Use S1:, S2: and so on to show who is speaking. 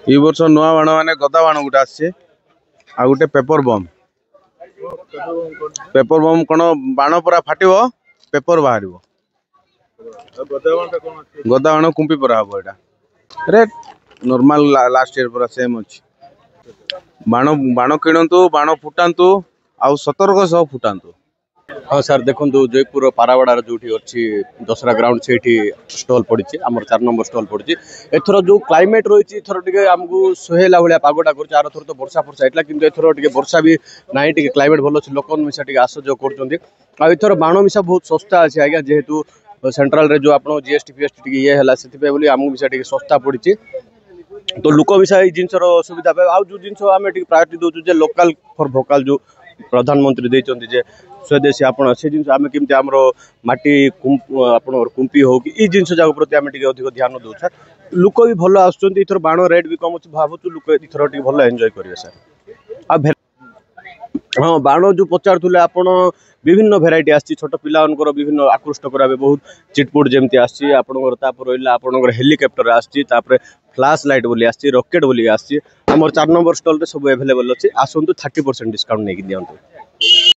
S1: ई वर्ष नुआ बाण माने गदा बाण गोटे आसे आ गोटे पेपर बम कौन बाण पूरा फाटिबो पेपर बाहर गदा बाण कुंपी परा हम एटा अरे नॉर्मल लास्ट ईयर पूरा सेम अच्छी बाण बाण किणतु बाण फुटातु आउ सतर्क सह फुटातु।
S2: हाँ सर देखो जयपुर पारावाड़ार जो अच्छी दशहरा ग्राउंड से स्टल पड़ी आम 4 नंबर स्टल पड़ी एथर जो क्लाइमेट रही टे आमको सुहेला भाया पागटा कर आर थर तो वर्षा फर्षा होता कि एथर टे वर्षा भी ना टे क्लाइमेट भल अच्छे लोक मिशा टे आश्चर्य कर बाण मिशा बहुत सस्ता अच्छे आज्ञा जेहेतु सेंट्रल रे जो आप जीएसटी फीएसटी ये है से आमको मिशा टे सस्ता पड़ी तो लोक मिशा ये जिनसर सुविधा पाए आउ जो जिन आम प्रायोरिटी दौर लोकाल फॉर भोकाल जो प्रधानमंत्री देते जे स्वदेशी आपण से जिन आम केमती आम माटी कुंपी हो कि ये जिन जाक प्रति आम अधिक ध्यान दौ सर लोक भी भल आसर बाण रेट भी कम अच्छे भावुँ लोक इथर भल एंजॉय करेंगे सर। हाँ बाण जो पचारूले आप विभिन्न भेराइटी आसी छोट पिला विभिन्न आकृष्ट करावे बहुत चिटपुट जमती आपर हेलिकप्टर आसपर फ्लैश लाइट बोली आसी रॉकेट बोली आसी आम 4 नंबर स्टल सब एभेलेबल अच्छे आसतु 30% डिस्काउंट नहीं दिखाँ।